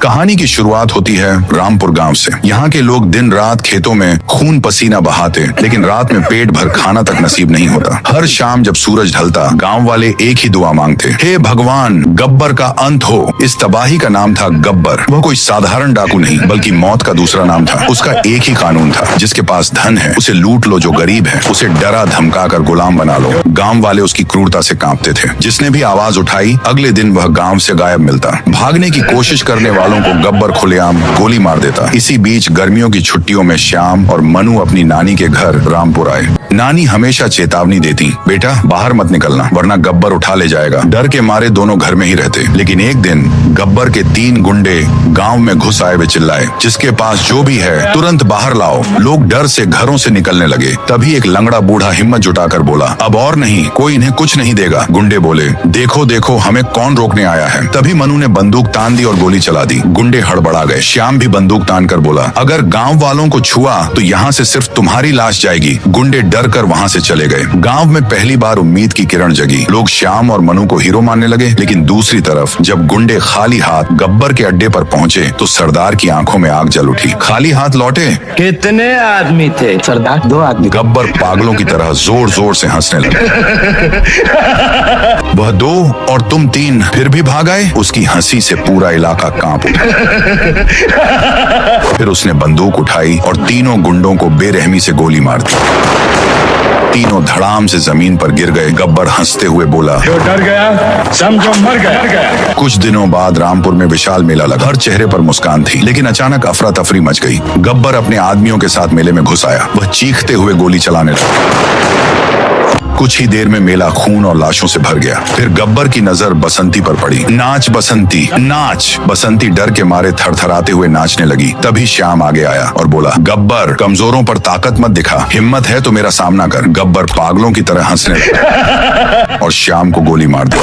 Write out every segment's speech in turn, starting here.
कहानी की शुरुआत होती है रामपुर गांव से। यहाँ के लोग दिन रात खेतों में खून पसीना बहाते, लेकिन रात में पेट भर खाना तक नसीब नहीं होता। हर शाम जब सूरज ढलता, गांव वाले एक ही दुआ मांगते, हे भगवान, गब्बर का अंत हो। इस तबाही का नाम था गब्बर। वह कोई साधारण डाकू नहीं, बल्कि मौत का दूसरा नाम था। उसका एक ही कानून था, जिसके पास धन है उसे लूट लो, जो गरीब है उसे डरा धमका कर गुलाम बना लो। गांव वाले उसकी क्रूरता से कांपते थे। जिसने भी आवाज उठाई, अगले दिन वह गांव से गायब मिलता। भागने की कोशिश करने वालों को गब्बर खुलेआम गोली मार देता। इसी बीच गर्मियों की छुट्टियों में श्याम और मनु अपनी नानी के घर रामपुर आए। नानी हमेशा चेतावनी देती, बेटा बाहर मत निकलना, वरना गब्बर उठा ले जाएगा। डर के मारे दोनों घर में ही रहते। लेकिन एक दिन गब्बर के 3 गुंडे गांव में घुस आए। वे चिल्लाए, जिसके पास जो भी है तुरंत बाहर लाओ। लोग डर से घरों से निकलने लगे। तभी एक लंगड़ा बूढ़ा हिम्मत जुटाकर बोला, अब और नहीं, कोई इन्हें कुछ नहीं देगा। गुंडे बोले, देखो देखो हमें कौन रोकने आया है। तभी मनु ने बंदूक तान दी और गोली चला दी। गुंडे हड़बड़ा गए। श्याम भी बंदूक तान कर बोला, अगर गांव वालों को छुआ तो यहाँ से सिर्फ तुम्हारी लाश जाएगी। गुंडे डर कर वहाँ से चले गए। गांव में पहली बार उम्मीद की किरण जगी। लोग श्याम और मनु को हीरो मानने लगे। लेकिन दूसरी तरफ जब गुंडे खाली हाथ गब्बर के अड्डे पर पहुँचे तो सरदार की आंखों में आग जल उठी। खाली हाथ लौटे? कितने आदमी थे सरदार? 2 आदमी। गब्बर पागलों की तरह जोर जोर से हंसने लगे। वह 2 और तुम 3 फिर भी भाग आए? उसकी हंसी से पूरा इलाका कांप उठा। फिर उसने बंदूक उठाई और तीनों गुंडों को बेरहमी से गोली मार दी। तीनों धड़ाम से जमीन पर गिर गए। गब्बर हंसते हुए बोला, जो डर गया समझो मर गया। कुछ दिनों बाद रामपुर में विशाल मेला लगा। हर चेहरे पर मुस्कान थी। लेकिन अचानक अफरा तफरी मच गई। गब्बर अपने आदमियों के साथ मेले में घुस आया। वह चीखते हुए गोली चलाने लगा। कुछ ही देर में मेला खून और लाशों से भर गया। फिर गब्बर की नजर बसंती पर पड़ी। नाच बसंती, नाच। बसंती डर के मारे थरथराते हुए नाचने लगी। तभी श्याम आगे आया और बोला, गब्बर, कमजोरों पर ताकत मत दिखा, हिम्मत है तो मेरा सामना कर। गब्बर पागलों की तरह हंसने लगा और श्याम को गोली मार दी।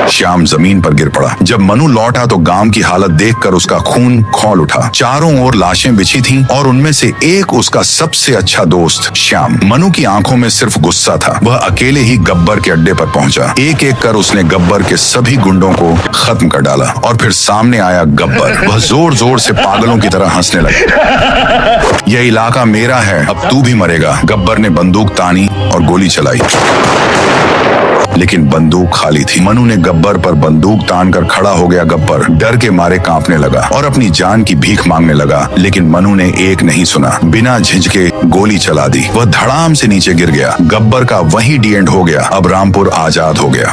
श्याम जमीन पर गिर पड़ा। जब मनु लौटा तो गांव की हालत देखकर उसका खून खौल उठा। चारों ओर लाशें बिछी थीं और उनमें से एक उसका सबसे अच्छा दोस्त श्याम। मनु की आंखों में सिर्फ गुस्सा था। वह अकेले ही गब्बर के अड्डे पर पहुंचा। एक एक कर उसने गब्बर के सभी गुंडों को खत्म कर डाला। और फिर सामने आया गब्बर। वह जोर जोर से पागलों की तरह हंसने लगा। यह इलाका मेरा है, अब तू भी मरेगा। गब्बर ने बंदूक तानी और गोली चलाई, लेकिन बंदूक खाली थी। मनु ने गब्बर पर बंदूक तान कर खड़ा हो गया। गब्बर डर के मारे कांपने लगा और अपनी जान की भीख मांगने लगा। लेकिन मनु ने एक नहीं सुना। बिना झिझके गोली चला दी। वह धड़ाम से नीचे गिर गया। गब्बर का वही डी एंड हो गया। अब रामपुर आजाद हो गया।